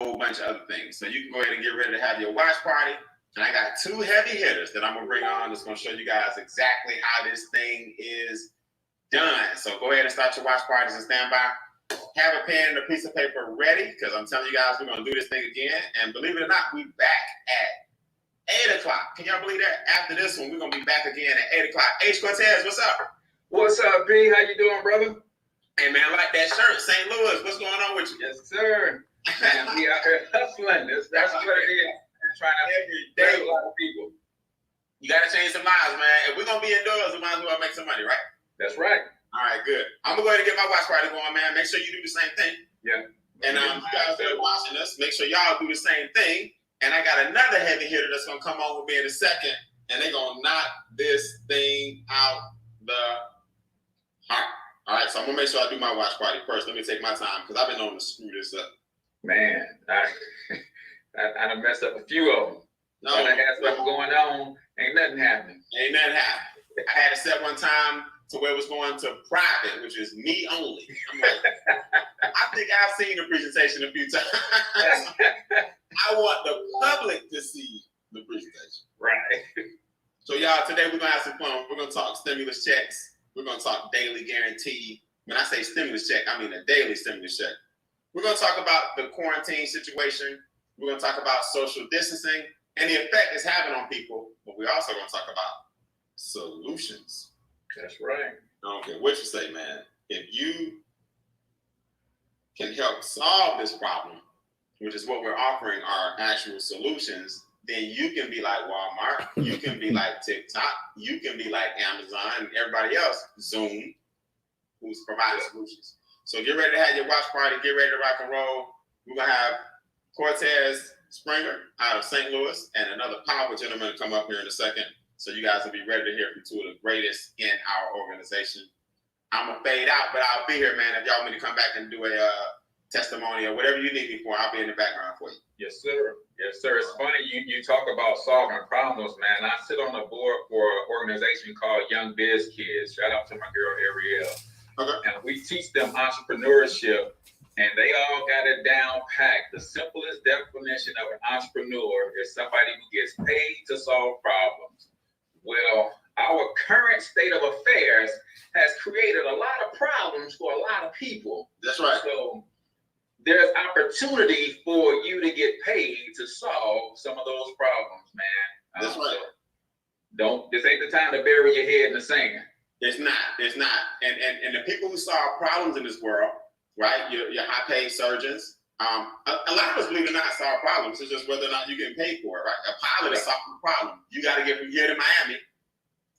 whole bunch of other things. So you can go ahead and get ready to have your watch party. And I got two heavy hitters that I'm gonna bring on that's gonna show you guys exactly how this thing is done. So go ahead and start your watch parties and stand by. Have a pen and a piece of paper ready, because I'm telling you guys we're gonna do this thing again. And believe it or not, we back at 8 o'clock. Can y'all believe that? After this one, we're gonna be back again at 8 o'clock. H. Cortez, what's up? What's up, B? How you doing, brother? Hey man, I like that shirt. St. Louis, what's going on with you? Yes, sir. Man, we out here hustling. That's what it is. Trying to every day a lot of people. You gotta change some lives, man. If we're gonna be indoors, we might as well make some money, right? That's right. All right, good. I'm gonna go ahead and get my watch party going, man. Make sure you do the same thing. Yeah. And you guys that are watching us, make sure y'all do the same thing. And I got another heavy hitter that's gonna come on with me in a second, and they're gonna knock this thing out the park. All right, so I'm gonna make sure I do my watch party first. Let me take my time because I've been known to screw this up. Man, I done messed up a few of them. No, I had something going on. Ain't nothing happening. Ain't nothing happening. I had to set one time to where it was going to private, which is me only. I'm like, I think I've seen the presentation a few times. I want the public to see the presentation. Right. So y'all, today we're gonna have some fun. We're gonna talk stimulus checks. We're gonna talk daily guarantee. When I say stimulus check, I mean a daily stimulus check. We're gonna talk about the quarantine situation. We're gonna talk about social distancing and the effect it's having on people, but we're also going to talk about solutions. That's right. I don't care what you say, man. If you can help solve this problem, which is what we're offering our actual solutions, then you can be like Walmart, you can be like TikTok, you can be like Amazon and everybody else, Zoom, who's providing solutions. So get ready to have your watch party, get ready to rock and roll. We're going to have Cortez Springer out of St. Louis, and another powerful gentleman to come up here in a second. So you guys will be ready to hear from two of the greatest in our organization. I'm going to fade out, but I'll be here, man. If y'all want me to come back and do a testimony or whatever you need me for, I'll be in the background for you. Yes, sir. Yes, sir. It's funny you talk about solving problems, man. I sit on the board for an organization called Young Biz Kids. Shout out to my girl, Ariel. Okay. And we teach them entrepreneurship. And they all got it down packed. The simplest definition of an entrepreneur is somebody who gets paid to solve problems. Well, our current state of affairs has created a lot of problems for a lot of people. That's right. So there's opportunity for you to get paid to solve some of those problems, man. That's right. This ain't the time to bury your head in the sand. It's not. And the people who solve problems in this world, right? Your high-paid surgeons. A lot of us, believe it or not, solve problems. It's just whether or not you're getting paid for it, right? A pilot is solving a problem. You got to get from here to Miami.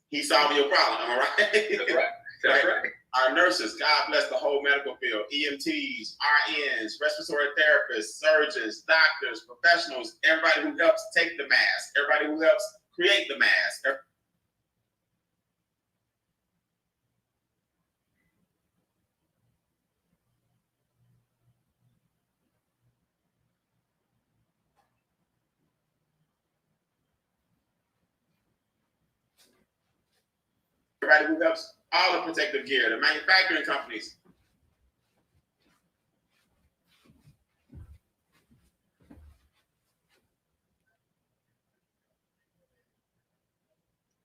He's solving your problem. Am I right? That's right. That's right. Our nurses, God bless the whole medical field, EMTs, RNs, respiratory therapists, surgeons, doctors, professionals, everybody who helps take the mask, everybody who helps create the mask. Everybody who helps all the protective gear, the manufacturing companies.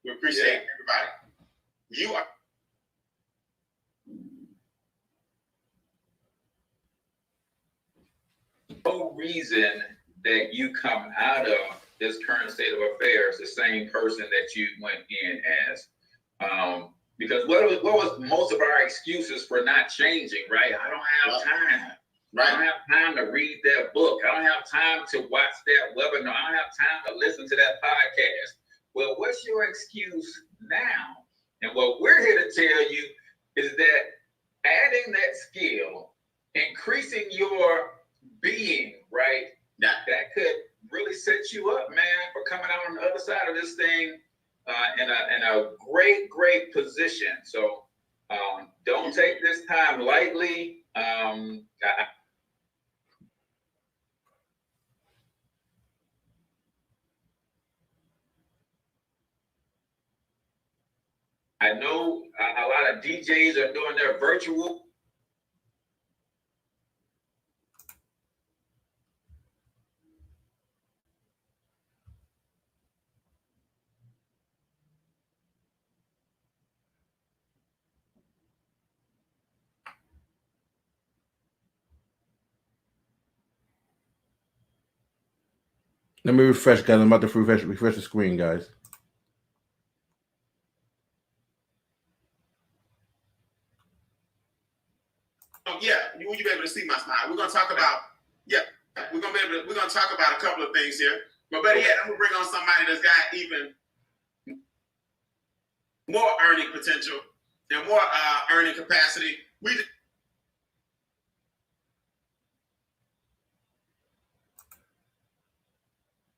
We appreciate everybody. You are no reason that you come out of this current state of affairs the same person that you went in as. Because what was most of our excuses for not changing, right? I don't have time. Right. I don't have time to read that book. I don't have time to watch that webinar. I don't have time to listen to that podcast. Well, what's your excuse now? And what we're here to tell you is that adding that skill, increasing your being, right? That could really set you up, man, for coming out on the other side of this thing in a great position. So don't take this time lightly. I know a lot of DJs are doing their virtual. Let me refresh, guys. I'm about to refresh the screen, guys. Oh yeah, you be able to see my slide. We're gonna talk about we're gonna talk about a couple of things here. But better yet, I'm gonna bring on somebody that's got even more earning potential and more earning capacity. We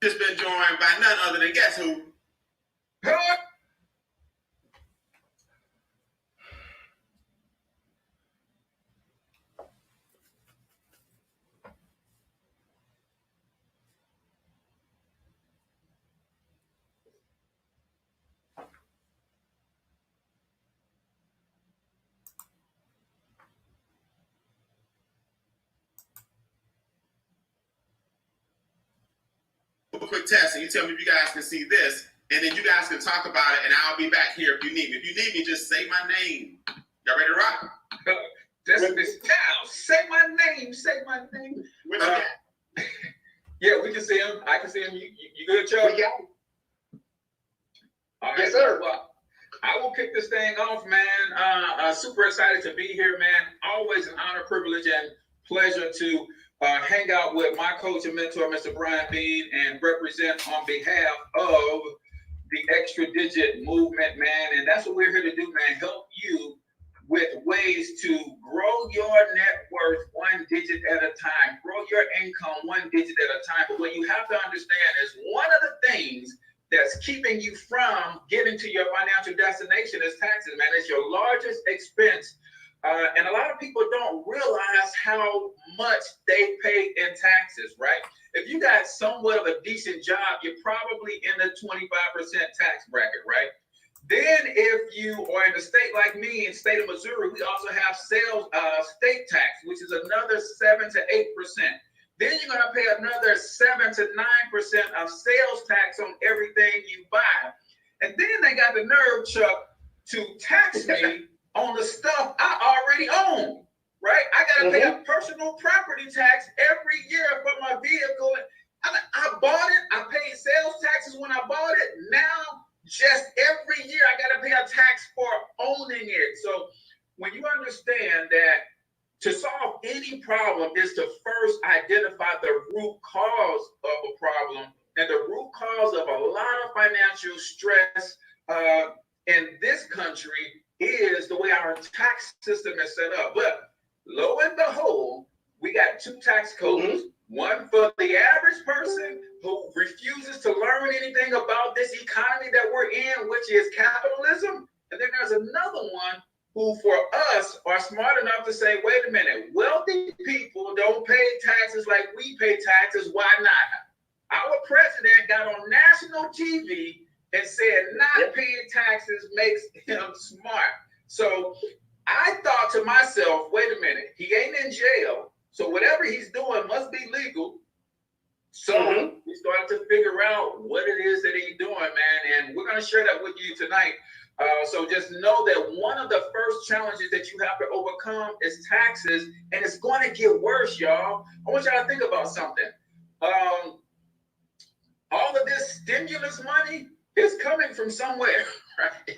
just been joined by none other than guess who? A quick test, and you tell me if you guys can see this, and then you guys can talk about it, and I'll be back here if you need me. If you need me, just say my name. Y'all ready to rock? That's this town. Say my name. Say my name. Yeah, we can see him. I can see him. You good, Chuck? We got him. All right, Yes, sir. Well, I will kick this thing off, man. Super excited to be here, man. Always an honor, privilege, and pleasure to hang out with my coach and mentor, Mr. Brian Beane, and represent on behalf of the Extra Digit movement, man. And that's what we're here to do, man. Help you with ways to grow your net worth one digit at a time, grow your income one digit at a time. But what you have to understand is one of the things that's keeping you from getting to your financial destination is taxes, man. It's your largest expense. And a lot of people don't realize how much they pay in taxes, right? If you got somewhat of a decent job, you're probably in the 25% tax bracket, right? Then if you are in a state like me, in the state of Missouri, we also have sales state tax, which is another 7 to 8%. Then you're gonna pay another 7 to 9% of sales tax on everything you buy. And then they got the nerve, Chuck, to tax me on the stuff I already own, right? I gotta pay a personal property tax every year for my vehicle. I bought it, I paid sales taxes when I bought it. Now, just every year, I gotta pay a tax for owning it. So when you understand that to solve any problem is to first identify the root cause of a problem, and the root cause of a lot of financial stress in this country is the way our tax system is set up. But lo and behold, we got two tax codes. One for the average person who refuses to learn anything about this economy that we're in, which is capitalism. And then there's another one who for us are smart enough to say, wait a minute, wealthy people don't pay taxes like we pay taxes. Why not? Our president got on national TV and said not paying taxes makes him smart. So I thought to myself, wait a minute, he ain't in jail. So whatever he's doing must be legal. So we started to figure out what it is that he's doing, man. And we're going to share that with you tonight. So just know that one of the first challenges that you have to overcome is taxes. And it's going to get worse, y'all. I want y'all to think about something. All of this stimulus money is coming from somewhere, right?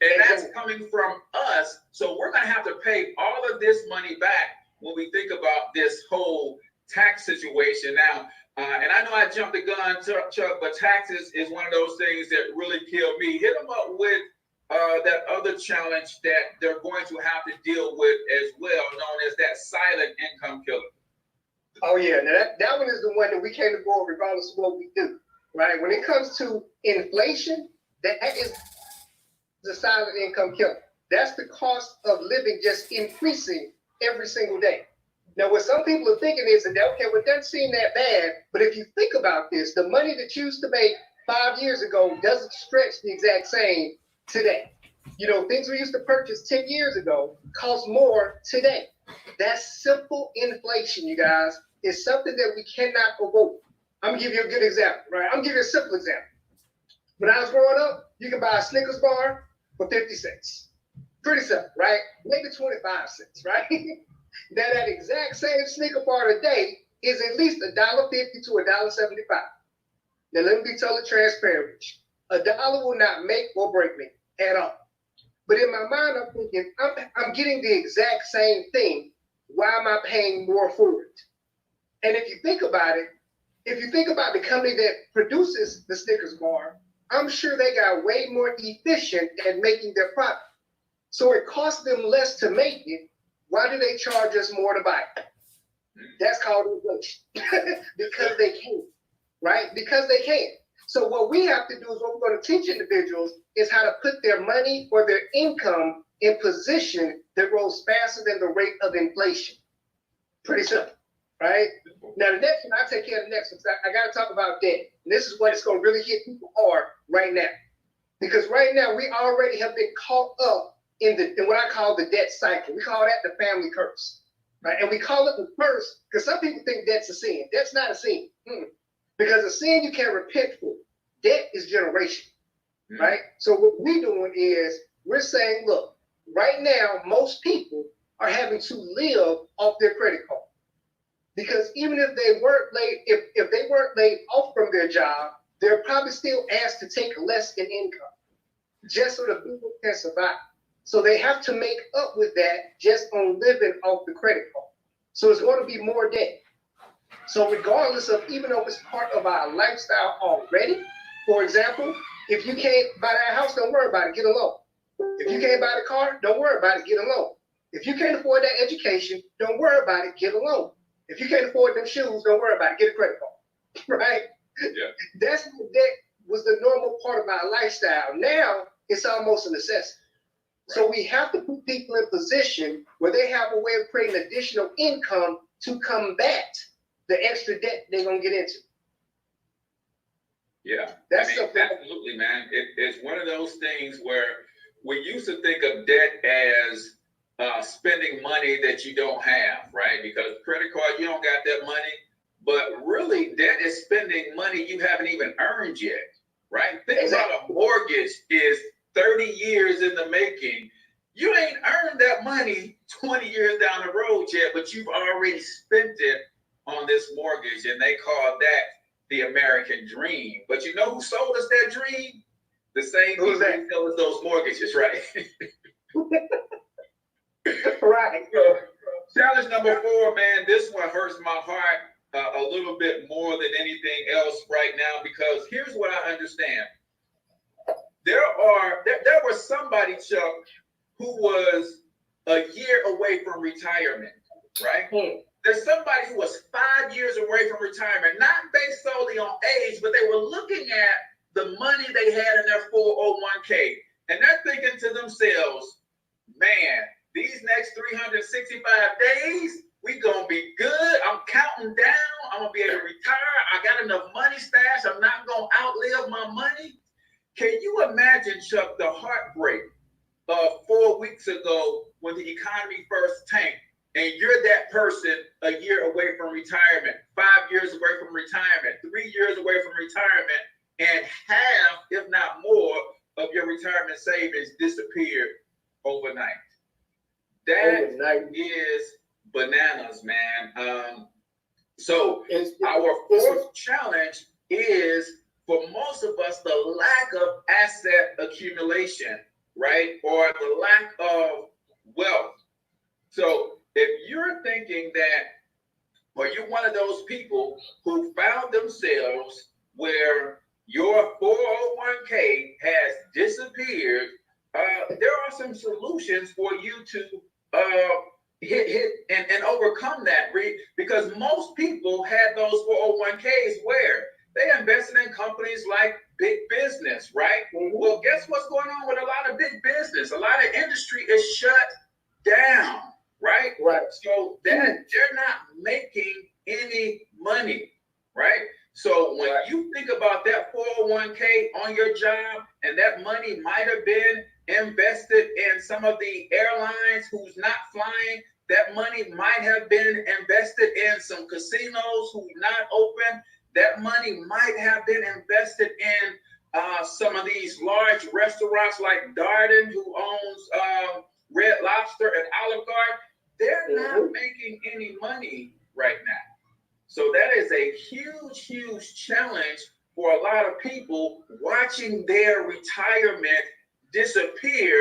And that's coming from us. So we're going to have to pay all of this money back when we think about this whole tax situation now. And I know I jumped the gun, Chuck, but taxes is one of those things that really killed me. Hit them up with that other challenge that they're going to have to deal with as well, known as that silent income killer. Oh yeah, now that one is the one that we can't avoid regardless of what we do, right? When it comes to inflation, that is the silent income killer. That's the cost of living just increasing every single day. Now, what some people are thinking is that, okay, well, it doesn't seem that bad, but if you think about this, the money that you used to make 5 years ago doesn't stretch the exact same today. You know, things we used to purchase 10 years ago cost more today. That's simple inflation, you guys. It's something that we cannot avoid. I'm gonna give you a good example, right? I'm gonna give you a simple example. When I was growing up, you could buy a Snickers bar for 50 cents. Pretty simple, right? Maybe 25 cents, right? Now that exact same Snicker bar today is at least $1.50 to $1.75. Now, let me be totally transparent with you. $1 will not make or break me at all. But in my mind, I'm thinking, I'm getting the exact same thing. Why am I paying more for it? And if you think about it, if you think about the company that produces the Snickers bar, I'm sure they got way more efficient at making their product. So it costs them less to make it. Why do they charge us more to buy it? That's called inflation. Because they can, right? Because they can. So what we have to do is what we're going to teach individuals is how to put their money or their income in position that grows faster than the rate of inflation. Pretty simple, right? Now, the next one, I'll take care of the next one. I got to talk about debt. And this is what it's going to really hit people hard right now. Because right now, we already have been caught up in what I call the debt cycle. We call that the family curse, right? And we call it the curse because some people think debt's a sin. Debt's not a sin. Because a sin you can't repent for. Debt is generation, right? So what we're doing is we're saying, look, right now, most people are having to live off their credit card. Because even if they weren't laid, if they weren't laid off from their job, they're probably still asked to take less in income just so the people can survive. So they have to make up with that just on living off the credit card. So it's going to be more debt. So regardless of, even though it's part of our lifestyle already, for example, if you can't buy that house, don't worry about it, get a loan. If you can't buy the car, don't worry about it, get a loan. If you can't afford that education, don't worry about it, get a loan. If you can't afford them shoes, don't worry about it, get a credit card, right? Yeah. That was the normal part of our lifestyle. Now, it's almost a necessity. Right. So we have to put people in position where they have a way of creating additional income to combat the extra debt they're going to get into. Yeah, That's absolutely, man. It's one of those things where we used to think of debt as spending money that you don't have, right? Because credit card, you don't got that money. But really, debt is spending money you haven't even earned yet, right? Think about a mortgage is 30 years in the making. You ain't earned that money 20 years down the road yet, but you've already spent it on this mortgage, and they call that the American dream. But you know who sold us that dream? The same people who sell us those mortgages, right? Right. So, challenge number 4, man, this one hurts my heart a little bit more than anything else right now, because here's what I understand. There was somebody, Chuck, who was a year away from retirement, right? There's somebody who was 5 years away from retirement, not based solely on age, but they were looking at the money they had in their 401k. And they're thinking to themselves, man, these next 365 days, we gonna be good. I'm counting down. I'm gonna be able to retire. I got enough money stashed. I'm not gonna outlive my money. Can you imagine, Chuck, the heartbreak of 4 weeks ago when the economy first tanked, and you're that person a year away from retirement, 5 years away from retirement, 3 years away from retirement, and half, if not more, of your retirement savings disappeared overnight? That is bananas, man. So our 4th challenge is, for most of us, the lack of asset accumulation, right? Or the lack of wealth. So if you're thinking that, or you're one of those people who found themselves where your 401k has disappeared, there are some solutions for you to hit and overcome that, because most people had those 401ks where they invested in companies like big business, right? Well, guess what's going on with a lot of big business? A lot of industry is shut down, right? So that they're not making any money, right? So when you think about that 401k on your job, and that money might have been invested in some of the airlines who's not flying, that money might have been invested in some casinos who's not open, that money might have been invested in some of these large restaurants like Darden, who owns Red Lobster and Olive Garden. They're not making any money right now. So that is a huge, huge challenge for a lot of people watching their retirement disappear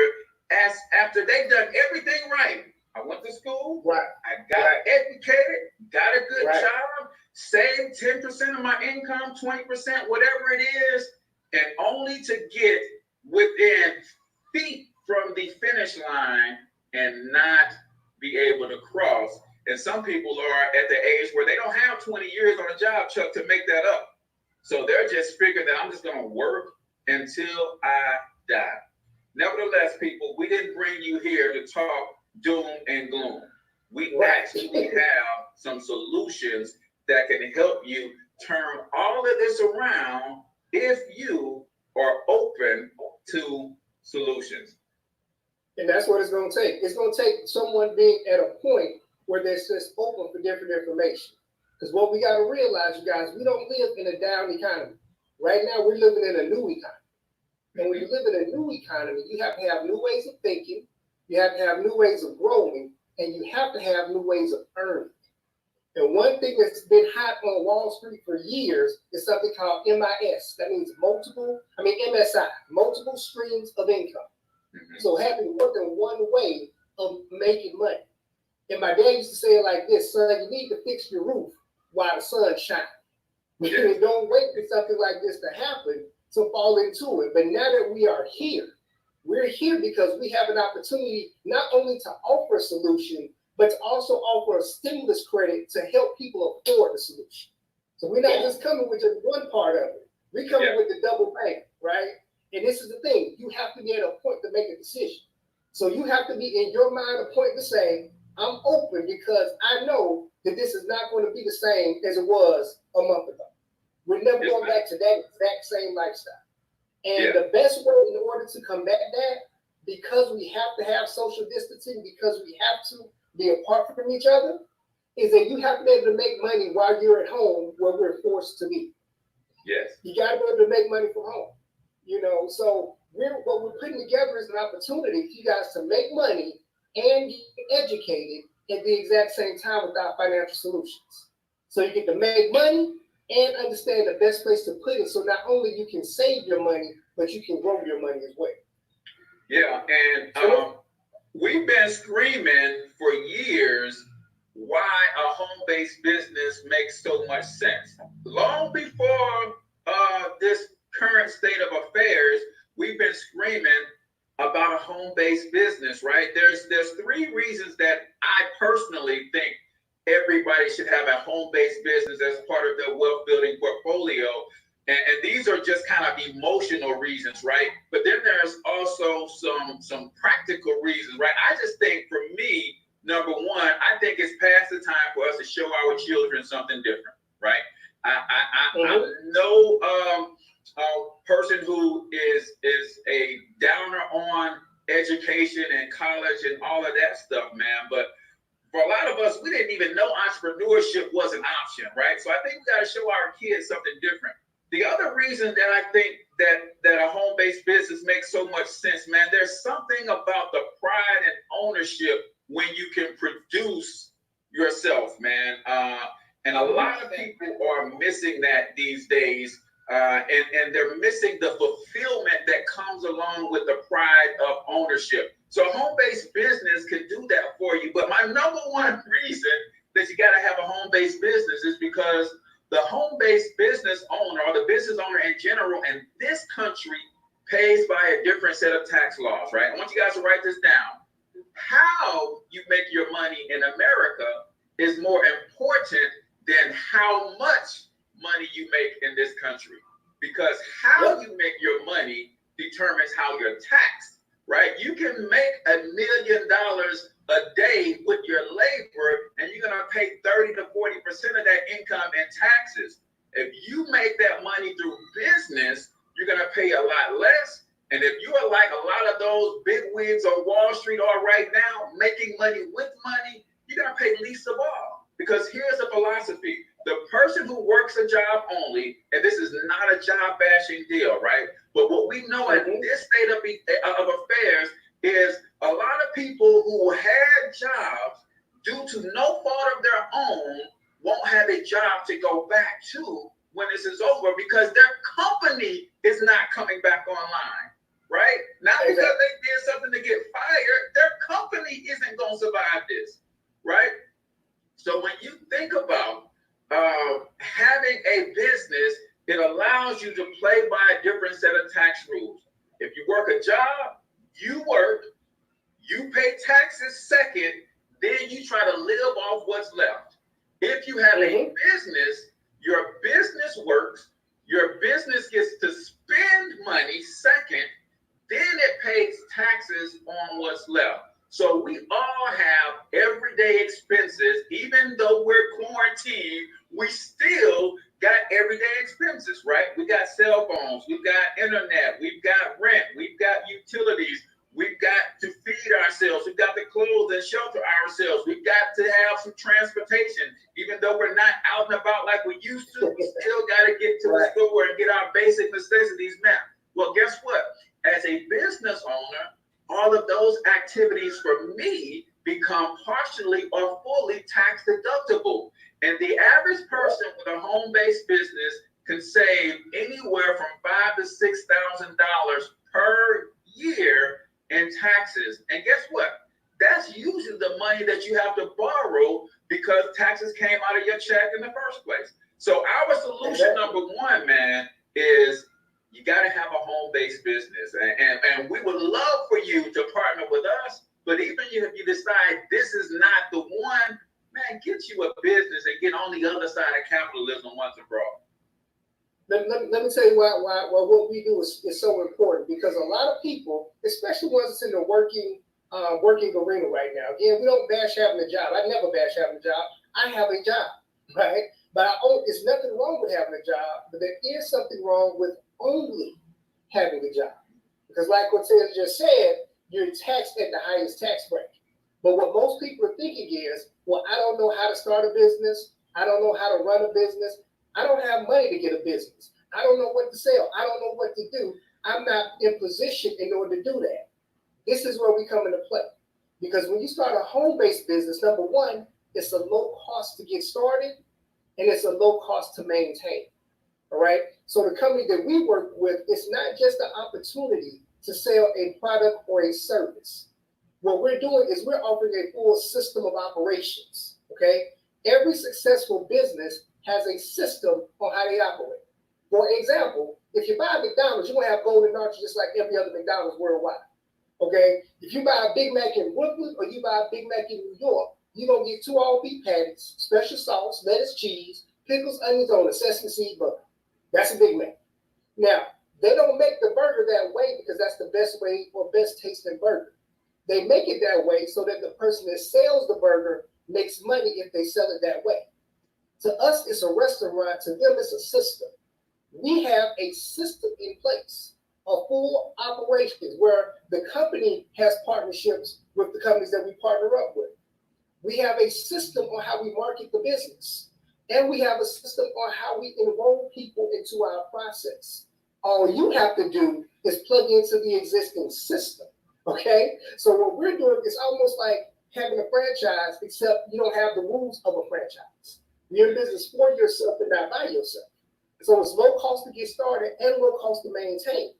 as after they've done everything right. I went to school, Right. I got educated, got a good Right. job, saved 10% of my income, 20%, whatever it is, and only to get within feet from the finish line and not be able to cross. And some people are at the age where they don't have 20 years on a job, Chuck, to make that up. So they're just figuring that I'm just going to work until I die. Nevertheless, people, we didn't bring you here to talk doom and gloom. We actually have some solutions that can help you turn all of this around if you are open to solutions. And that's what it's going to take. It's going to take someone being at a point where they're just open for different information. Because what we got to realize, you guys, we don't live in a down economy. Right now, we're living in a new economy. And when you live in a new economy, you have to have new ways of thinking, you have to have new ways of growing, and you have to have new ways of earning. And one thing that's been hot on Wall Street for years is something called MIS. That means MSI, multiple streams of income. So having more than one way of making money. And my dad used to say it like this: son, you need to fix your roof while the sun shines. Don't wait for something like this to happen to fall into it. But now that we are here, we're here because we have an opportunity not only to offer a solution, but to also offer a stimulus credit to help people afford the solution. So we're not just coming with just one part of it. We're coming with the double bank, right? And this is the thing: you have to be at a point to make a decision. So you have to be in your mind a point to say, I'm open because I know that this is not going to be the same as it was a month ago. We're never going back to that exact same lifestyle. And the best way in order to combat that, because we have to have social distancing, because we have to be apart from each other, is that you have to be able to make money while you're at home where we're forced to be. Yes. You got to be able to make money from home. So what we're putting together is an opportunity for you guys to make money and get educated at the exact same time with our financial solutions. So you get to make money and understand the best place to put it. So not only you can save your money, but you can grow your money as well. Yeah, and we've been screaming for years why a home-based business makes so much sense. Long before this current state of affairs, we've been screaming about a home-based business, right? There's three reasons that I personally think everybody should have a home-based business as part of their wealth building portfolio. And these are just kind of emotional reasons, right? But then there's also some practical reasons, right? I just think for me, number one, I think it's past the time for us to show our children something different, right? I know a person who is a downer on education and college and all of that stuff, man. But for a lot of us, we didn't even know entrepreneurship was an option, right? So I think we got to show our kids something different. The other reason that I think that a home-based business makes so much sense, man, there's something about the pride and ownership when you can produce yourself, man. And a lot of people are missing that these days. And they're missing the fulfillment that comes along with the pride of ownership. So a home-based business can do that for you. But my number one reason that you got to have a home-based business is because the home-based business owner, or the business owner in general in this country, pays by a different set of tax laws, right? I want you guys to write this down. How you make your money in America is more important than how much money you make in this country, because how you make your money determines how you're taxed, right? You can make $1 million a day with your labor, and you're going to pay 30 to 40% of that income in taxes. If you make that money through business, you're going to pay a lot less. And if you are like a lot of those big wigs on Wall Street are right now, making money with money, you're going to pay least of all. Because here's the philosophy: the person who works a job only, and this is not a job bashing deal, right? But what we know in this state of affairs is a lot of people who had jobs due to no fault of their own won't have a job to go back to when this is over because their company is not coming back online, right? Not because they did something to get fired, their company isn't going to survive this, right? So when you think about having a business, it allows you to play by a different set of tax rules. If you work a job, you work, you pay taxes second, then you try to live off what's left. If you have a business, your business works, your business gets to spend money second, then it pays taxes on what's left. So we all have everyday expenses. Even though we're quarantined, we still got everyday expenses, right? We got cell phones, we've got internet, we've got rent, we've got utilities, we've got to feed ourselves, we've got to clothe and shelter ourselves, we've got to have some transportation. Even though we're not out and about like we used to, we still got to get to the store and get our basic necessities met. Well, guess what? As a business owner, all of those activities for me become partially or fully tax deductible. And the average person with a home-based business can save anywhere from $5,000 to $6,000 per year in taxes. And guess what? That's usually the money that you have to borrow because taxes came out of your check in the first place. So our solution number one, man, is you got to have a home-based business. And we would love for you to partner with us. But even if you decide this is not the one, man, get you a business and get on the other side of capitalism once and for all. Let me tell you why what we do is so important, because a lot of people, especially ones that's in the working arena right now, again, we don't bash having a job. I never bash having a job. I have a job, right? But there's nothing wrong with having a job, but there is something wrong with only having a job. Because like what Ted just said, you're taxed at the highest tax bracket. But what most people are thinking is, well, I don't know how to start a business. I don't know how to run a business. I don't have money to get a business. I don't know what to sell. I don't know what to do. I'm not in position in order to do that. This is where we come into play. Because when you start a home-based business, number one, it's a low cost to get started, and it's a low cost to maintain. All right. So the company that we work with, it's not just an opportunity to sell a product or a service. What we're doing is we're offering a full system of operations. Okay. Every successful business has a system on how they operate. For example, if you buy a McDonald's, you're gonna have golden arches just like every other McDonald's worldwide. Okay. If you buy a Big Mac in Brooklyn or you buy a Big Mac in New York, you're gonna get 2 all-beef patties, special sauce, lettuce, cheese, pickles, onions on a sesame seed butter. That's a Big Mac. Now, they don't make the burger that way because that's the best way or best tasting burger. They make it that way so that the person that sells the burger makes money if they sell it that way. To us, it's a restaurant. To them, it's a system. We have a system in place, a full operations where the company has partnerships with the companies that we partner up with. We have a system on how we market the business. And we have a system on how we enroll people into our process. All you have to do is plug into the existing system, okay? So what we're doing is almost like having a franchise, except you don't have the rules of a franchise. You're in business for yourself and not by yourself. So it's low cost to get started and low cost to maintain.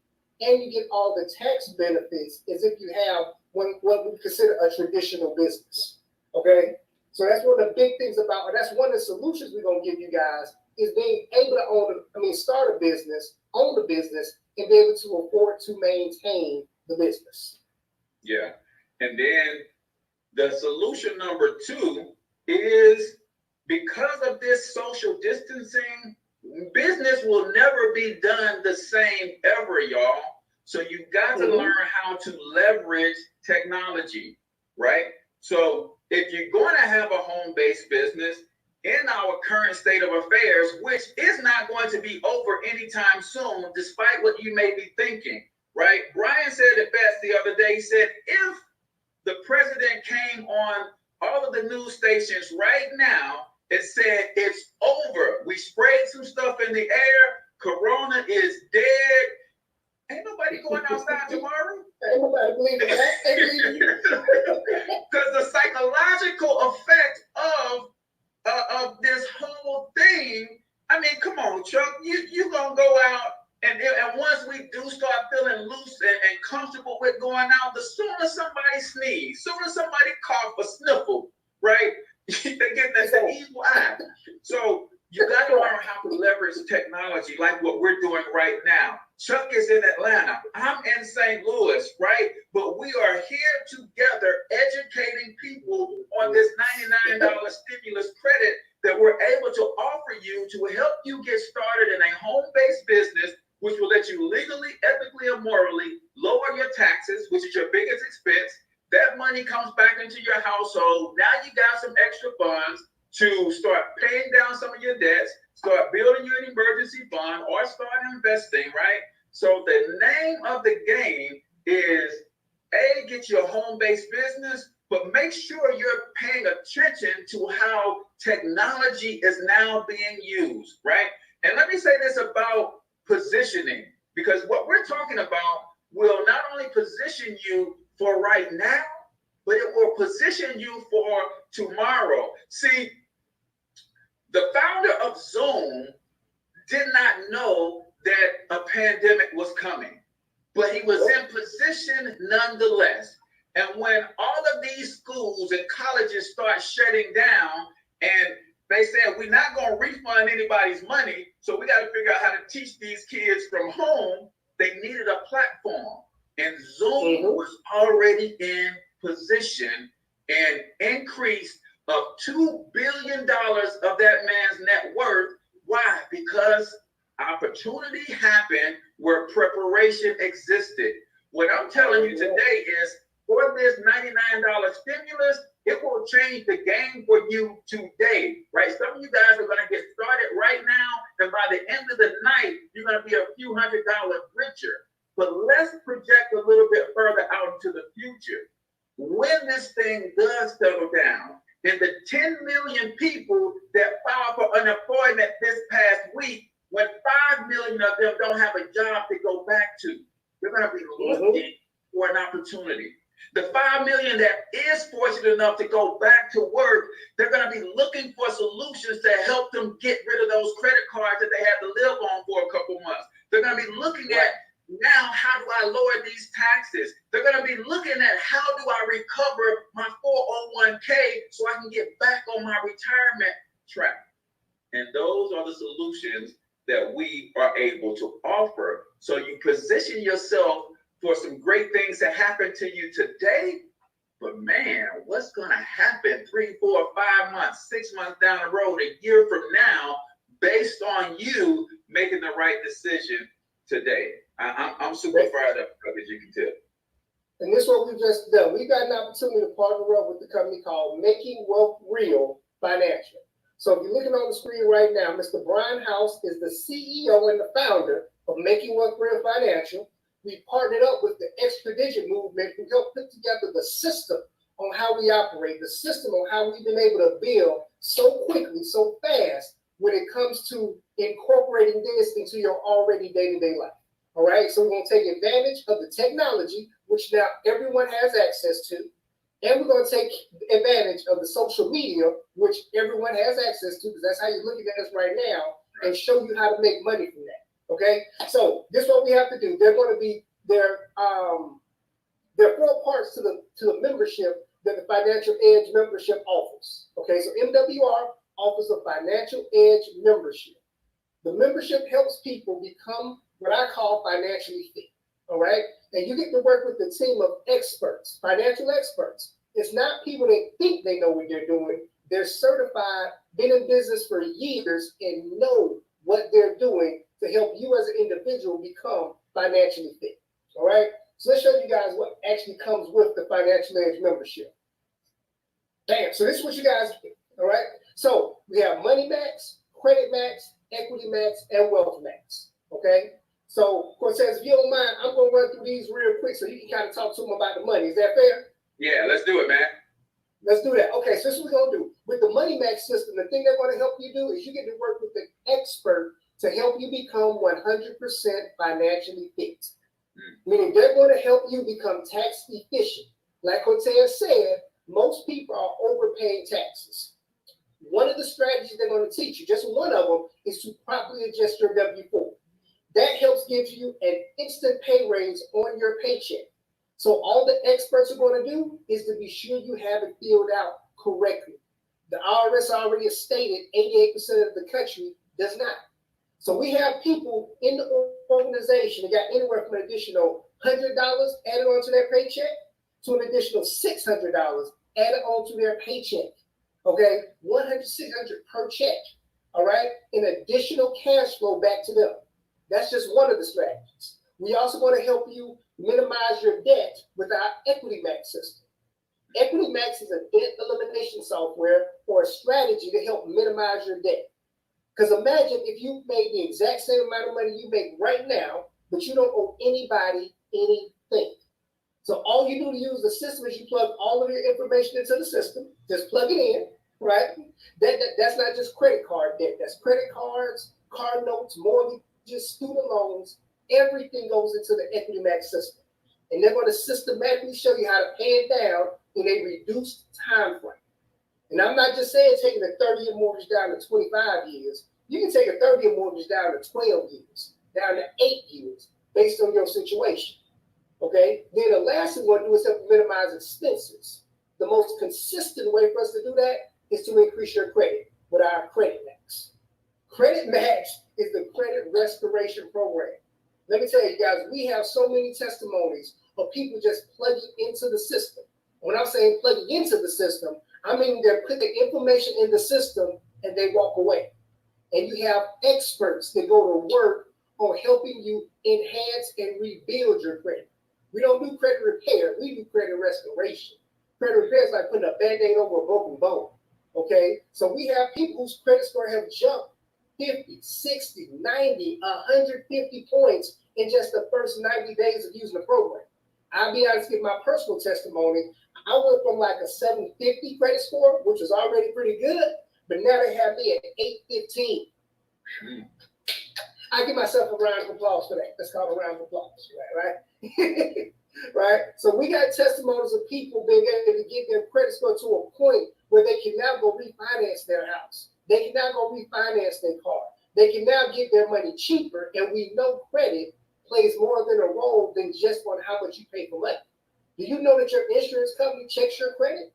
And you get all the tax benefits as if you have what we consider a traditional business, okay? So that's one of the big things about, or that's one of the solutions we're going to give you guys, is being able to start a business, own the business, and be able to afford to maintain the business. Yeah. And then the solution number 2 is, because of this social distancing, business will never be done the same ever, y'all. So you've got to learn how to leverage technology, right? So if you're going to have a home-based business in our current state of affairs, which is not going to be over anytime soon, despite what you may be thinking, right? Brian said it best the other day. He said, if the president came on all of the news stations right now and said, it's over, we sprayed some stuff in the air, Corona is dead, ain't nobody going outside tomorrow. Ain't nobody believing that. Because the psychological effect of this whole thing I mean, come on, Chuck, you gonna go out and once we do start feeling loose and comfortable with going out, the sooner somebody sneeze, sooner somebody cough or sniffle, right? They get that evil eye. So you got to learn how to leverage technology like what we're doing right now. Chuck is in Atlanta. I'm in St. Louis, right? But we are here together educating people on this $99 stimulus credit that we're able to offer you to help you get started in a home-based business, which will let you legally, ethically, and morally lower your taxes, which is your biggest expense. That money comes back into your household. Now you got some extra funds to start paying down some of your debts, start building you an emergency fund, or start investing, right? So the name of the game is get your home-based business, but make sure you're paying attention to how technology is now being used, right? And let me say this about positioning, because what we're talking about will not only position you for right now, but it will position you for tomorrow. See, the founder of Zoom did not know that a pandemic was coming, but he was in position nonetheless. And when all of these schools and colleges start shutting down and they said, we're not going to refund anybody's money, so we got to figure out how to teach these kids from home, they needed a platform. And Zoom was already in position and increased of $2 billion of that man's net worth. Why? Because opportunity happened where preparation existed. What I'm telling you today is for this $99 stimulus, it will change the game for you today, right? Some of you guys are going to get started right now, and by the end of the night, you're going to be a few $100s richer. But let's project a little bit further out into the future. When this thing does settle down, and the 10 million people that filed for unemployment this past week, when 5 million of them don't have a job to go back to, they're going to be looking for an opportunity. The 5 million that is fortunate enough to go back to work, they're going to be looking for solutions to help them get rid of those credit cards that they had to live on for a couple months. They're going to be looking at, now, how do I lower these taxes? They're going to be looking at, how do I recover my 401k so I can get back on my retirement track? And those are the solutions that we are able to offer. So you position yourself for some great things to happen to you today. But man, what's going to happen 3, 4, 5 months, 6 months down the road, a year from now, based on you making the right decision today? I'm super fired up, as you can tell. And this is what we've just done. We got an opportunity to partner up with the company called Making Wealth Real Financial. So if you're looking on the screen right now, Mr. Brian House is the CEO and the founder of Making Wealth Real Financial. We partnered up with the Extra Digit Movement who helped put together the system on how we operate, the system on how we've been able to build so quickly, so fast when it comes to incorporating this into your already day-to-day life. All right, so we're going to take advantage of the technology, which now everyone has access to, and we're going to take advantage of the social media, which everyone has access to, because that's how you're looking at us right now, and show you how to make money from that. Okay, so this is what we have to do. There are 4 parts to the membership that the Financial Edge membership offers. Okay, so MWR offers a Financial Edge membership. The membership helps people become what I call financially fit. All right, and you get to work with a team of experts, financial experts. It's not people that think they know what they're doing. They're certified, been in business for years, and know what they're doing to help you as an individual become financially fit. All right, so let's show you guys what actually comes with the Financial Edge membership. Bam, so this is what you guys get. All right, so we have Money Max, Credit Max, Equity Max, and Wealth Max. Okay, so Cortez, if you don't mind, I'm going to run through these real quick so you can kind of talk to them about the money. Is that fair? Yeah, let's do it, man. Let's do that. Okay, so this is what we're going to do. With the Money Max system, the thing they're going to help you do is you get to work with an expert to help you become 100% financially fit. Meaning they're going to help you become tax efficient. Like Cortez said, most people are overpaying taxes. One of the strategies they're going to teach you, just one of them, is to properly adjust your W-4. That helps give you an instant pay raise on your paycheck. So all the experts are going to do is to be sure you have it filled out correctly. The IRS already has stated 88% of the country does not. So we have people in the organization that got anywhere from an additional $100 added onto their paycheck to an additional $600 added onto their paycheck. Okay, 100, 600 per check. All right, an additional cash flow back to them. That's just one of the strategies. We also want to help you minimize your debt with our Equity Max system. Equity Max is a debt elimination software or a strategy to help minimize your debt. Because imagine if you made the exact same amount of money you make right now, but you don't owe anybody anything. So all you do to use the system is you plug all of your information into the system, just plug it in, right? That's not just credit card debt. That's credit cards, car notes, mortgages, student loans. Everything goes into the Equity Max system. And they're going to systematically show you how to pay it down in a reduced time frame. And I'm not just saying taking a 30-year mortgage down to 25 years. You can take a 30-year mortgage down to 12 years, down to 8 years, based on your situation. Okay? Then the last thing we're going to do is help minimize expenses. The most consistent way for us to do that is to increase your credit with our Credit Max. Credit Max is the credit restoration program. Let me tell you guys, we have so many testimonies of people just plugging into the system. When I'm saying plugging into the system, I mean they put the information in the system and they walk away. And you have experts that go to work on helping you enhance and rebuild your credit. We don't do credit repair, we do credit restoration. Credit repair is like putting a Band-Aid over a broken bone. Okay, so we have people whose credit score have jumped 50, 60, 90, 150 points in just the first 90 days of using the program. I'll be honest, give my personal testimony. I went from like a 750 credit score, which was already pretty good, but now they have me at 815. I give myself a round of applause for that. That's called a round of applause, right? Right? So we got testimonies of people being able to get their credit score to a point where they can now go refinance their house. They can now go refinance their car. They can now get their money cheaper, and we know credit plays more than a role than just on how much you pay for money. Do you know that your insurance company checks your credit?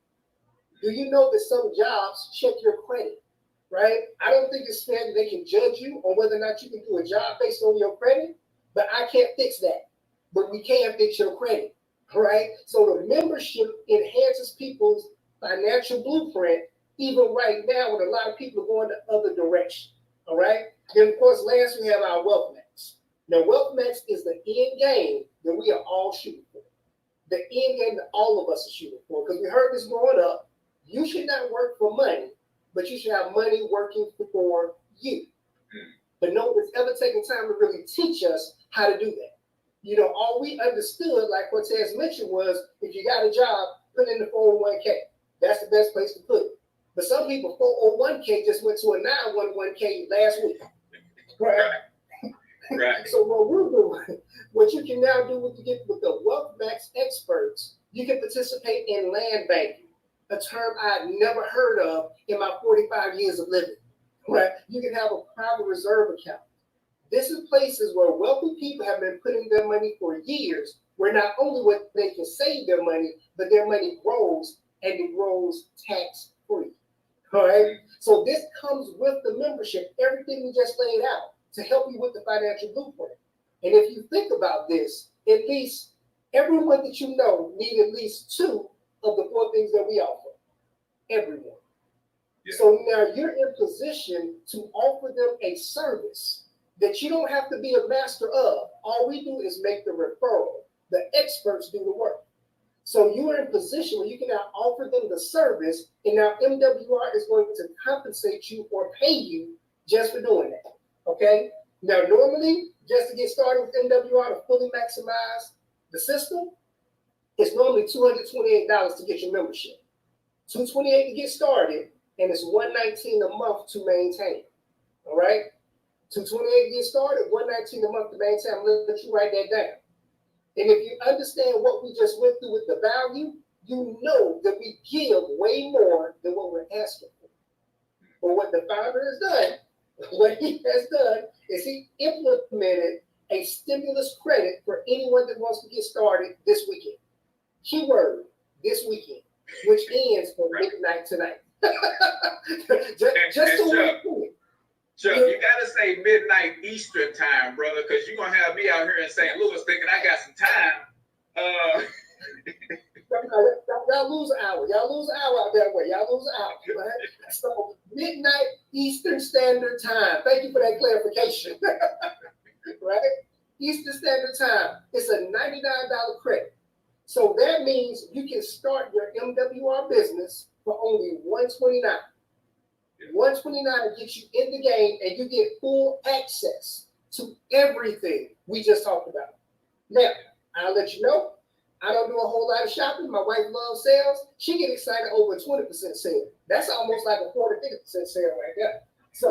Do you know that some jobs check your credit, right? I don't think it's fair that they can judge you on whether or not you can do a job based on your credit, but I can't fix that. But we can fix your credit, right? So the membership enhances people's financial blueprint, even right now when a lot of people are going the other direction, all right? Then, of course, last we have our Wealth Max. Now, Wealth Max is the end game that we are all shooting for. The end game that all of us are shooting for, because we heard this growing up. You should not work for money, but you should have money working for you. But no one's ever taken time to really teach us how to do that. You know, all we understood, like Cortez mentioned, was if you got a job, put in the 401k. That's the best place to put it. But some people, 401k just went to a 911k last week. Right? Right. So what we're doing, what you can now do with the Wealth Max experts, you can participate in land banking, a term I'd never heard of in my 45 years of living. Right? You can have a private reserve account. This is places where wealthy people have been putting their money for years, where not only what they can save their money, but their money grows, and it grows tax-free. All right? So this comes with the membership, everything we just laid out, to help you with the financial blueprint. And if you think about this, at least everyone that you know need at least 2 of the 4 things that we offer. Everyone. Yeah. So now you're in position to offer them a service that you don't have to be a master of. All we do is make the referral. The experts do the work. So you are in a position where you can now offer them the service, and now MWR is going to compensate you or pay you just for doing that. Okay? Now, normally, just to get started with MWR to fully maximize the system, it's normally $228 to get your membership. $228 to get started, and it's $119 a month to maintain. All right? $228 to get started, $119 a month to maintain. I'm going to let you write that down. And if you understand what we just went through with the value, you know that we give way more than what we're asking for. But what the founder has done what he has done is he implemented a stimulus credit for anyone that wants to get started this weekend. Keyword, this weekend, which ends at midnight tonight. just so Chuck, we Chuck, you gotta say midnight Eastern time, brother, because you're gonna have me out here in St. Louis thinking I got some time. Y'all lose an hour. Y'all lose an hour out that way. Y'all lose an hour. Right? So midnight Eastern Standard Time. Thank you for that clarification. Right? Eastern Standard Time. It's a $99 credit. So that means you can start your MWR business for only $129. $129 gets you in the game and you get full access to everything we just talked about. Now, I'll let you know, I don't do a whole lot of shopping. My wife loves sales. She get excited over 20% sale. That's almost like a 40-50% sale right there. So,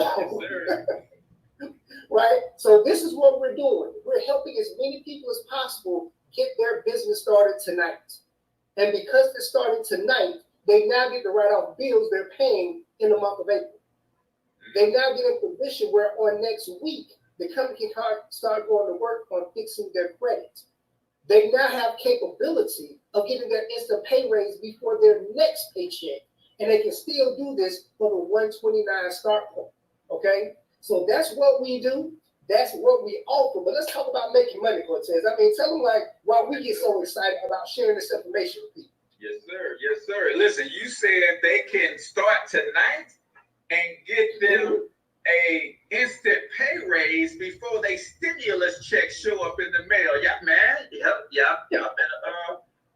right? So this is what we're doing. We're helping as many people as possible get their business started tonight. And because they're starting tonight, they now get to write off bills they're paying in the month of April. They now get in a position where on next week, the company can start going to work on fixing their credit. They now have capability of getting their instant pay raise before their next paycheck. And they can still do this for the 129 start point. Okay? So that's what we do. That's what we offer. But let's talk about making money, Cortez. I mean, tell them like why we get so excited about sharing this information with people. Yes, sir. Yes, sir. Listen, you said they can start tonight and get them a instant pay raise before they stimulus checks show up in the mail. Yeah, man. Y'all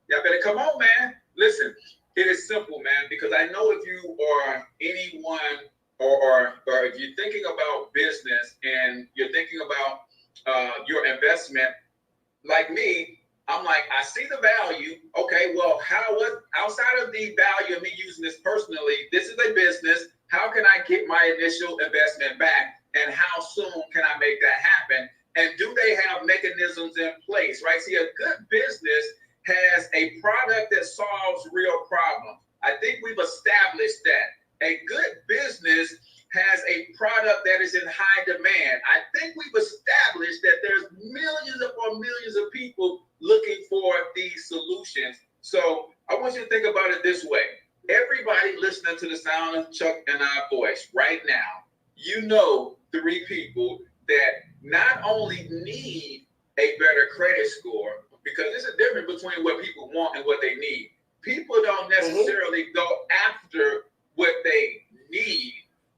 better come on, man. Listen, it is simple, man, because I know if you are anyone or if you're thinking about business and you're thinking about your investment, like me, I'm like, I see the value. Okay, well, what outside of the value of me using this personally, this is a business. How can I get my initial investment back? And how soon can I make that happen? And do they have mechanisms in place, right? See, a good business has a product that solves real problems. I think we've established that. A good business has a product that is in high demand. I think we've established that there's millions upon millions of people looking for these solutions. So I want you to think about it this way. Everybody listening to the sound of Chuck and our voice right now, you know 3 people that not only need a better credit score, because there's a difference between what people want and what they need. People don't necessarily go after what they need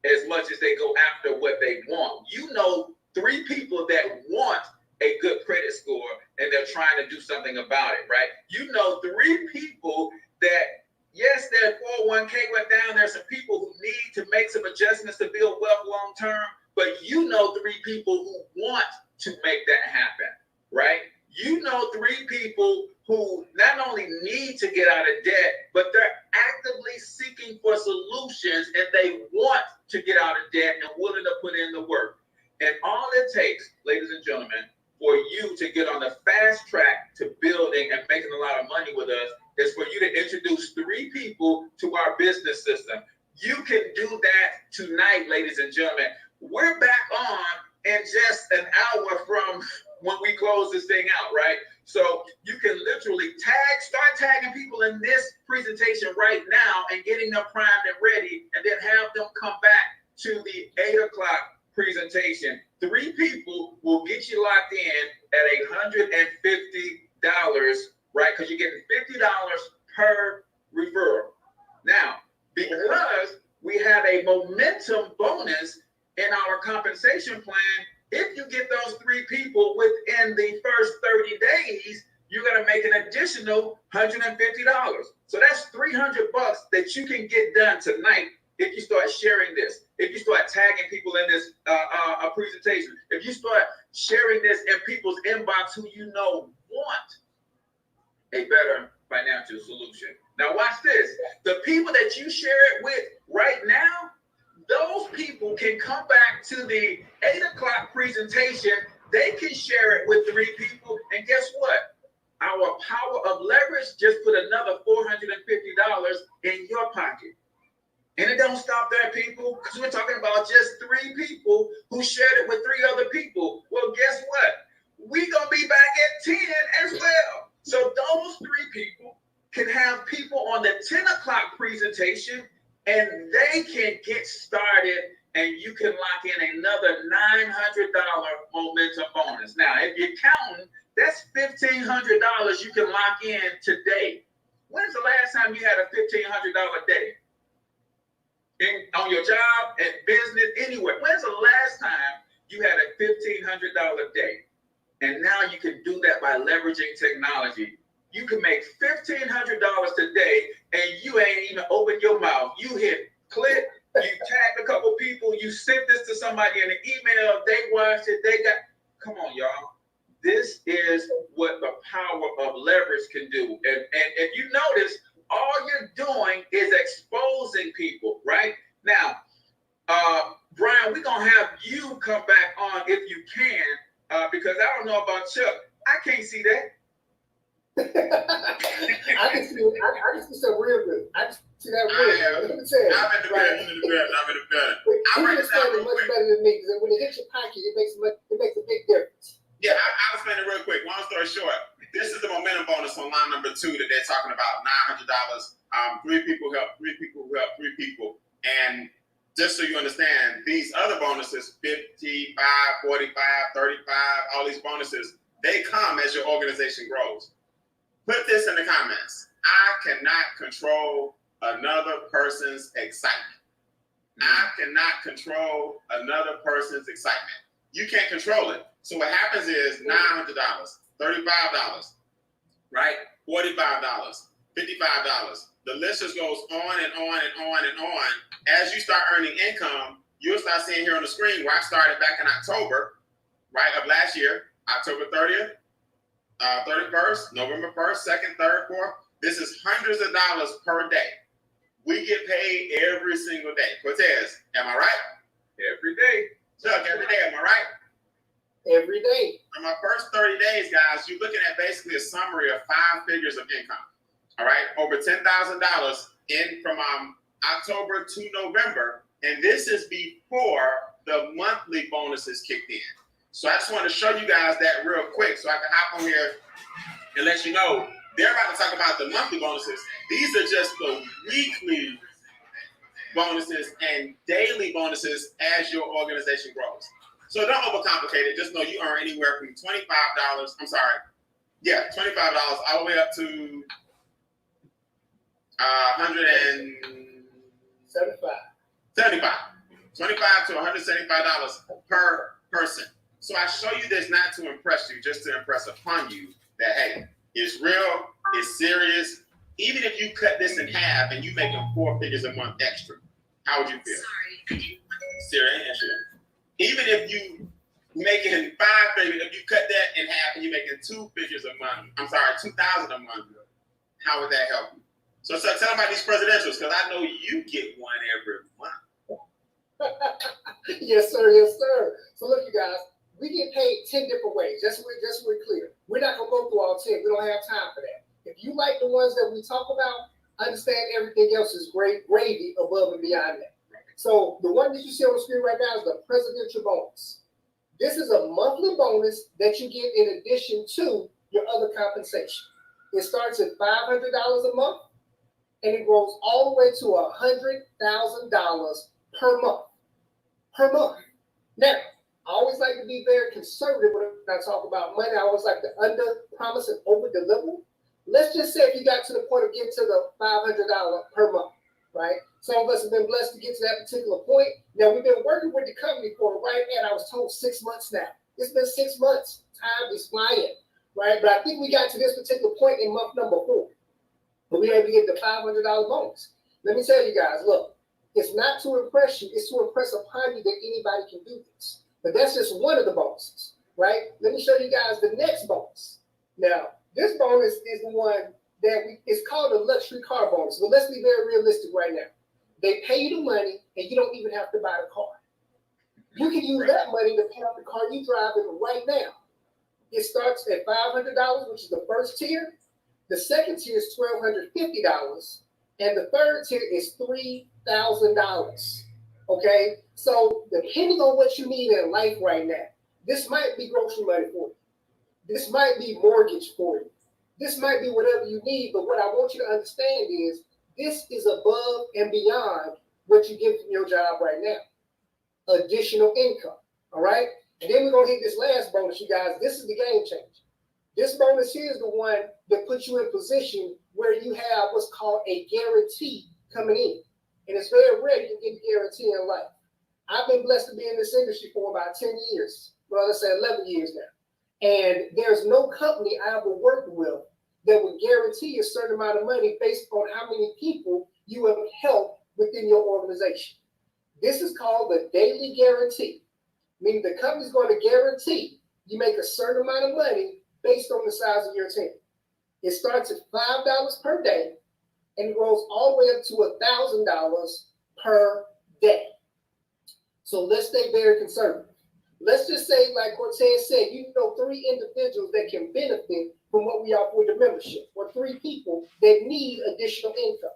as much as they go after what they want. You know 3 people that want a good credit score and they're trying to do something about it, right? You know 3 people that, yes, their 401k went down. There's some people who need to make some adjustments to build wealth long term, but you know 3 people who want to make that happen, right? You know 3 people who not only need to get out of debt, but they're actively seeking for solutions and they want to get out of debt and willing to put in the work. And all it takes, ladies and gentlemen, for you to get on the fast track to building and making a lot of money with us is for you to introduce 3 people to our business system. You can do that tonight, ladies and gentlemen. We're back on in just an hour from when we close this thing out, right? So you can literally start tagging people in this presentation right now and getting them primed and ready, and then have them come back to the 8 o'clock presentation. 3 people will get you locked in at $150, right? Because you're getting $50 per referral. Now, because we have a momentum bonus in our compensation plan, if you get those 3 people within the first 30 days, you're going to make an additional $150. So that's $300 that you can get done tonight if you start sharing this, if you start tagging people in this presentation, if you start sharing this in people's inbox who you know want a better financial solution. Now watch this. The people that you share it with right now, those people can come back to the 8 o'clock presentation. They can share it with 3 people. And guess what? Our power of leverage just put another $450 in your pocket. And it don't stop there, people, because we're talking about just 3 people who shared it with 3 other people. Well, guess what? We're going to be back at 10 as well. So those 3 people can have people on the 10 o'clock presentation, and they can get started, and you can lock in another $900 momentum bonus. Now, if you're counting, that's $1,500 you can lock in today. When's the last time you had a $1,500 day? On your job, at business, anywhere. When's the last time you had a $1,500 day? And now you can do that by leveraging technology. You can make $1,500 today, and you ain't even open your mouth. You hit click, you tag a couple people, you sent this to somebody in an email, they watched it, they got, come on, y'all. This is what the power of leverage can do. And if you notice, all you're doing is exposing people, right? Now, Brian, we're going to have you come back on if you can, because I don't know about Chuck. I can't see that. I can see some real good. I can see that real good. Let me tell you. I'm in the bed. You can explain it much better than me, because when it hits your pocket, it makes a big difference. Yeah, I'll explain it real quick. Long story short, this is the momentum bonus on line number 2 that they're talking about, $900. 3 people help 3 people who help 3 people. And just so you understand, these other bonuses, 55, 45, 35, all these bonuses, they come as your organization grows. Put this in the comments. I cannot control another person's excitement. I cannot control another person's excitement. You can't control it. So what happens is $900, $35, right? $45, $55. The list just goes on and on and on and on. As you start earning income, you'll start seeing here on the screen where I started back in October, right, of last year, October 30th, 31st, November 1st, 2nd, 3rd, 4th. This is hundreds of dollars per day. We get paid every single day. Cortez, am I right? Every day. Chuck, every day, am I right? Every day. For my first 30 days, guys, you're looking at basically a summary of 5 figures of income. All right, over $10,000 in from October to November, and this is before the monthly bonuses kicked in. So I just want to show you guys that real quick, so I can hop on here and let you know they're about to talk about the monthly bonuses. These are just the weekly bonuses and daily bonuses as your organization grows. So don't overcomplicate it. Just know you earn anywhere from $25. I'm sorry. Yeah, $25 all the way up to $175. $25 to $175 per person. So I show you this not to impress you, just to impress upon you that, hey, it's real, it's serious. Even if you cut this in half and you make them 4 figures a month extra, how would you feel? Serious. Even if you making 5 figures, if you cut that in half and you're making 2 figures a month, I'm sorry, 2,000 a month, how would that help you? So tell them about these presidentials, because I know you get one every month. Yes, sir. Yes, sir. So look, you guys, we get paid 10 different ways. Just so we're clear. We're not going to go through all 10. We don't have time for that. If you like the ones that we talk about, understand everything else is great gravy above and beyond that. So the one that you see on the screen right now is the presidential bonus. This is a monthly bonus that you get in addition to your other compensation. It starts at $500 a month, and it grows all the way to $100,000 per month. Per month. Now, I always like to be very conservative when I talk about money. I always like to under promise and over deliver. Let's just say if you got to the point of getting to the $500 per month, right? Some of us have been blessed to get to that particular point. Now, we've been working with the company for right now, I was told 6 months now. It's been 6 months. Time is flying, right? But I think we got to this particular point in month number 4. But we were able to get the $500 bonus. Let me tell you guys, look, it's not to impress you, it's to impress upon you that anybody can do this. But that's just one of the bonuses, right? Let me show you guys the next bonus. Now, this bonus is the one that it's called a luxury car bonus. But let's be very realistic right now. They pay you the money, and you don't even have to buy the car. You can use that money to pay off the car you're driving right now. It starts at $500, which is the first tier. The second tier is $1,250, and the third tier is $3,000. $1,000. Okay, so depending on what you need in life right now, this might be grocery money for you. This might be mortgage for you. This might be whatever you need. But what I want you to understand is this is above and beyond what you get from your job right now. Additional income. All right. And then we're going to hit this last bonus, you guys. This is the game changer. This bonus here is the one that puts you in position where you have what's called a guarantee coming in. And it's very rare you can get a guarantee in life. I've been blessed to be in this industry for about 10 years. Well, let's say 11 years now. And there's no company I ever worked with that would guarantee a certain amount of money based on how many people you have helped within your organization. This is called the daily guarantee, meaning the company's going to guarantee you make a certain amount of money based on the size of your team. It starts at $5 per day and grows all the way up to $1,000 per day. So let's stay very conservative. Let's just say, like Cortez said, you know 3 individuals that can benefit from what we offer with the membership, or 3 people that need additional income.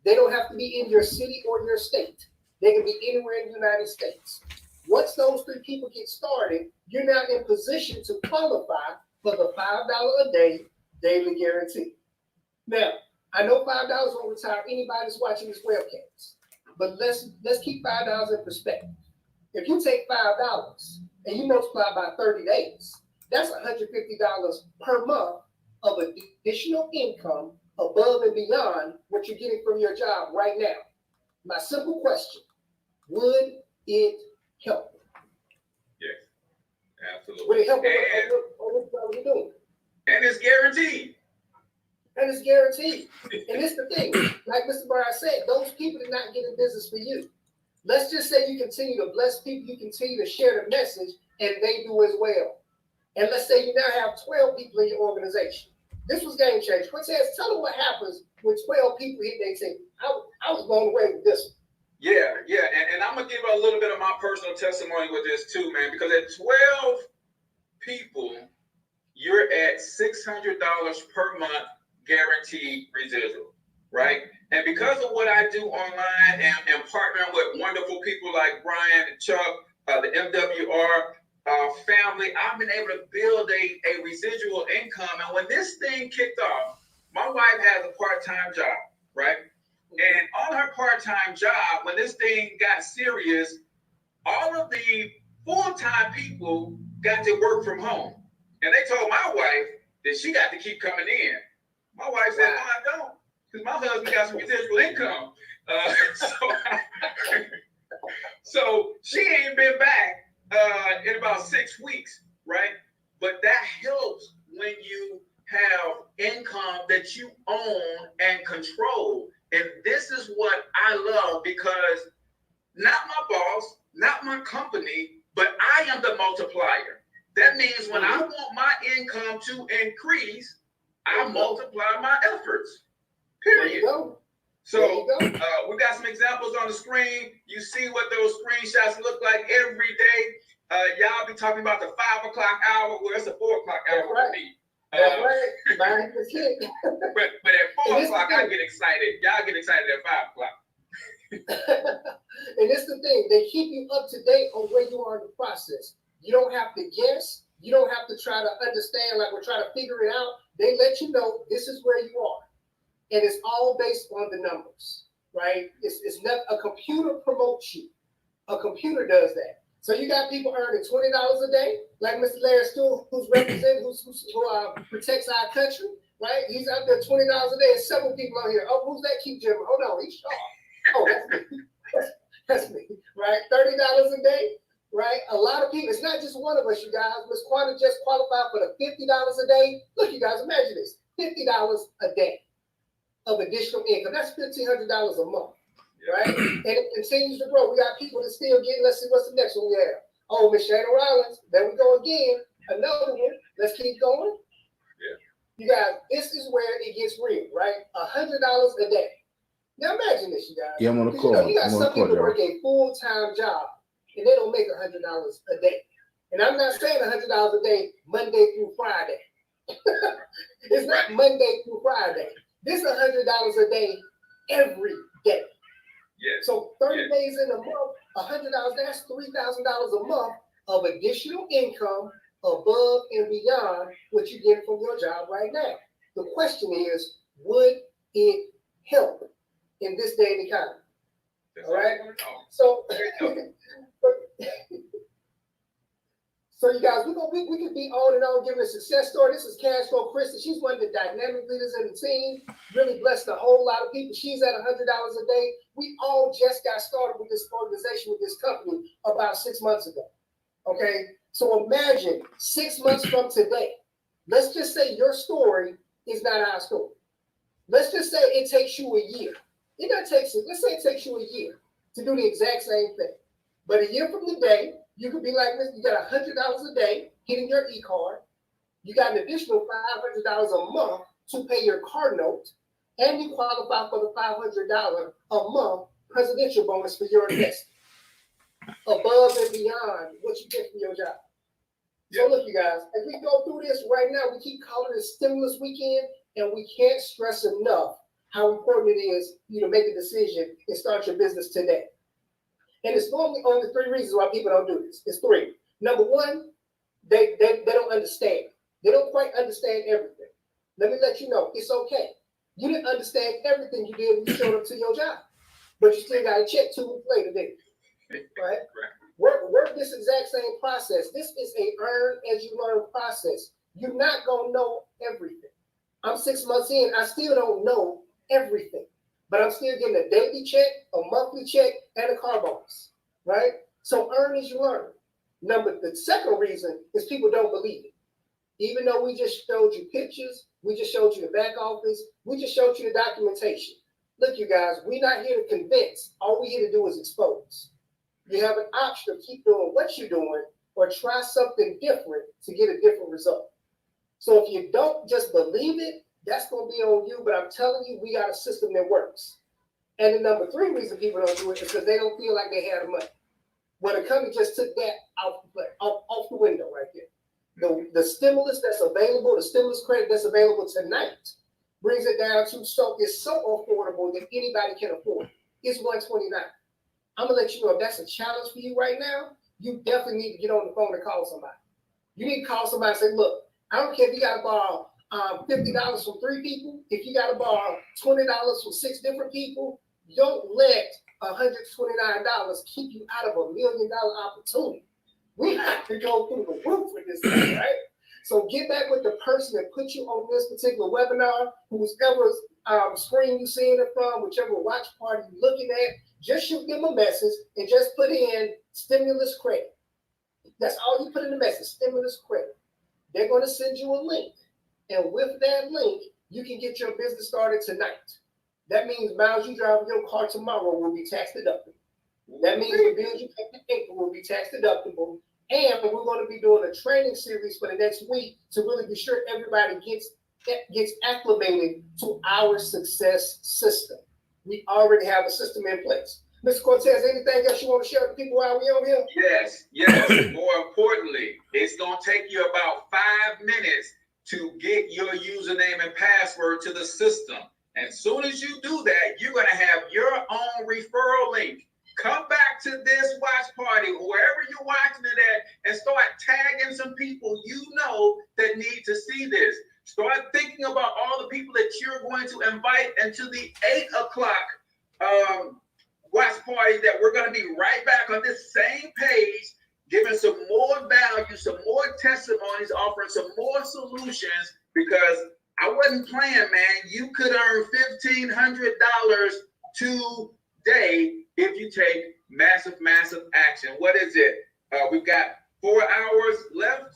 They don't have to be in your city or your state. They can be anywhere in the United States. Once those 3 people get started, you're now in position to qualify for the $5 a day daily guarantee. Now, I know $5 won't retire anybody that's watching this webcast, but let's keep $5 in perspective. If you take $5 and you multiply by 30 days, that's $150 per month of additional income above and beyond what you're getting from your job right now. My simple question, would it help? Yes, absolutely. Would it help what you're doing? And it's guaranteed. And it's guaranteed. And it's the thing, like Mr. Brian said, those people are not getting business for you. Let's just say you continue to bless people, you continue to share the message, and they do as well. And let's say you now have 12 people in your organization. This was game changer. Cortez, tell them what happens when 12 people hit their team. I was blown away with this one. Yeah, and I'm gonna give a little bit of my personal testimony with this too, man, because at 12 people, you're at $600 per month guaranteed residual, right? And because of what I do online and partnering with wonderful people like Brian and Chuck, the MWR family, I've been able to build a residual income. And when this thing kicked off, my wife has a part-time job, right? And on her part-time job, when this thing got serious, all of the full-time people got to work from home. And they told my wife that she got to keep coming in. My wife said, no, I don't, because my husband got some residual income. So she ain't been back in about 6 weeks, right? But that helps when you have income that you own and control. And this is what I love, because not my boss, not my company, but I am the multiplier. That means when I want my income to increase, I multiply my efforts, period. There you go. So we got some examples on the screen. You see what those screenshots look like every day. Y'all be talking about the 5 o'clock hour. Well, it's a 4 o'clock hour for me. That's right. But at 4 o'clock, I get excited. Y'all get excited at 5 o'clock. And it's the thing, they keep you up to date on where you are in the process. You don't have to guess. You don't have to try to understand, like we're trying to figure it out. They let you know this is where you are. And it's all based on the numbers, right? It's not a computer promotes you. A computer does that. So you got people earning $20 a day, like Mr. Larry Stewart, who's representing, who protects our country, right? He's out there $20 a day, and several people on here. Oh, who's that? Keep Jim. Hold on, he's sharp. Oh, that's me. That's me, right? $30 a day, right? A lot of people. It's not just one of us, you guys. Ms. Quanta just qualified for the $50 a day. Look, you guys, imagine this: $50 a day of additional income. That's $1,500 a month. Right? And it continues to grow. We got people that still getting, let's see what's the next one we have. Oh, Miss Shannon Rollins. There we go again. Another one. Let's keep going. Yeah. You guys, this is where it gets real, right? $100 a day. Now imagine this, you guys. Yeah, I'm on the call. You got some people work a full-time job and they don't make $100 a day. And I'm not saying $100 a day Monday through Friday. It's not Monday through Friday. This is $100 a day every day. Yes. So 30 Yes. days in a month, $100, that's $3,000 a month of additional income above and beyond what you get from your job right now. The question is, would it help in this day and economy? That's All right. what I wanna know. So, so you guys, we could be on and on giving a success story. This is Cash Flow Krista. She's one of the dynamic leaders in the team. Really blessed a whole lot of people. She's at $100 a day. We all just got started with this organization, with this company about 6 months ago. Okay, so imagine 6 months from today. Let's just say your story is not our story. Let's just say it takes you a year. It doesn't take. Let's say it takes you a year to do the exact same thing. But a year from today, you could be like this. You got $100 a day hitting your e-card. You got an additional $500 a month to pay your car note, and you qualify for the $500 a month presidential bonus for your investment, above and beyond what you get from your job. So look, you guys, as we go through this right now, we keep calling it stimulus weekend, and we can't stress enough how important it is for you to make a decision and start your business today. And it's normally only 3 reasons why people don't do this. It's 3. Number 1, they don't understand. They don't quite understand everything. Let me let you know, it's okay. You didn't understand everything you did when you showed up to your job, but you still got a check 2 weeks later, didn't you? Right? Work this exact same process. This is a earn as you learn process. You're not gonna know everything. I'm 6 months in, I still don't know everything, but I'm still getting a daily check, a monthly check, and a car bonus, right? So earn as you learn. The second reason is people don't believe it. Even though we just showed you pictures, we just showed you the back office, we just showed you the documentation. Look, you guys, we're not here to convince. All we're here to do is expose. You have an option to keep doing what you're doing or try something different to get a different result. So if you don't just believe it, that's going to be on you. But I'm telling you, we got a system that works. And the number 3 reason people don't do it is because they don't feel like they have the money. Well, the company just took that off the window right there. The stimulus that's available, the stimulus credit that's available tonight, brings it down to it's so affordable that anybody can afford it. It's $129. I'm gonna let you know if that's a challenge for you right now, you definitely need to get on the phone and call somebody. You need to call somebody and say, look, I don't care if you gotta borrow $50 from 3 people, if you gotta borrow $20 from 6 different people, don't let $129 keep you out of $1 million opportunity. We have to go through the roof with this thing, right? So get back with the person that put you on this particular webinar, whoever screen you seeing it from, whichever watch party you're looking at, just shoot them a message and just put in stimulus credit. That's all you put in the message, stimulus credit. They're going to send you a link. And with that link, you can get your business started tonight. That means miles you drive in your car tomorrow will be tax deductible. That means the bills you pay in April will be tax deductible. And we're going to be doing a training series for the next week to really be sure everybody gets acclimated to our success system. We already have a system in place. Mr. Cortez, anything else you want to share with people while we're on here? Yes. More importantly, it's going to take you about 5 minutes to get your username and password to the system. And as soon as you do that, you're going to have your own referral link. Come back to this watch party, wherever you're watching it at, and start tagging some people you know that need to see this. Start thinking about all the people that you're going to invite into the 8 o'clock watch party that we're going to be right back on this same page, giving some more value, some more testimonies, offering some more solutions, because I wasn't playing, man. You could earn $1,500 today if you take massive action. What is it? We've got 4 hours left.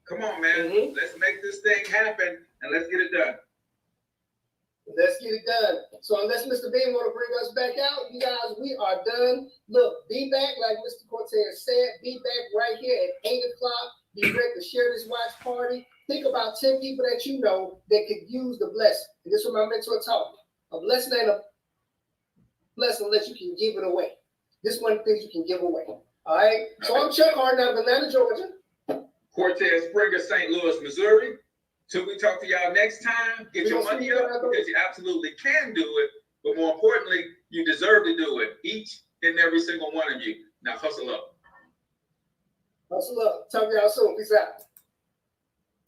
Come on, man. Mm-hmm. Let's make this thing happen and let's get it done. Let's get it done. So unless Mr. Beane want to bring us back out, you guys, we are done. Look, be back, like Mr. Cortez said, be back right here at 8 o'clock. Be ready to share this watch party. Think about 10 people that you know that could use the blessing. And this is what my mentor taught me. A blessing ain't a blessing unless you can give it away. This is one of the things you can give away. All right? So I'm Chuck Harden out of Atlanta, Georgia. Cortez Springer, St. Louis, Missouri. Till we talk to y'all next time, get your money up because you absolutely can do it. But more importantly, you deserve to do it. do it. Each and every single one of you. Now hustle up. Hustle up. Talk to y'all soon. Peace out.